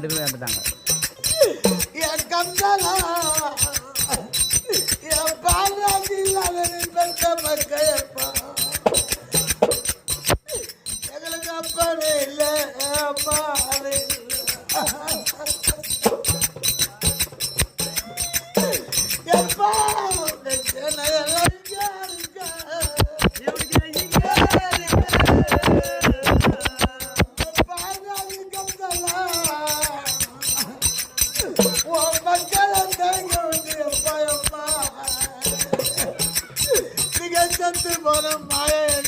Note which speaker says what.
Speaker 1: திரும்ப வந்துட்டாங்க.
Speaker 2: என் கம்சாலா என் பாராட்டி இல்லாத பெற்ற மக்களப்பா எங்களுக்கு அப்பாவே இல்லை அப்பாவே எப்பா மக்களை போன மாய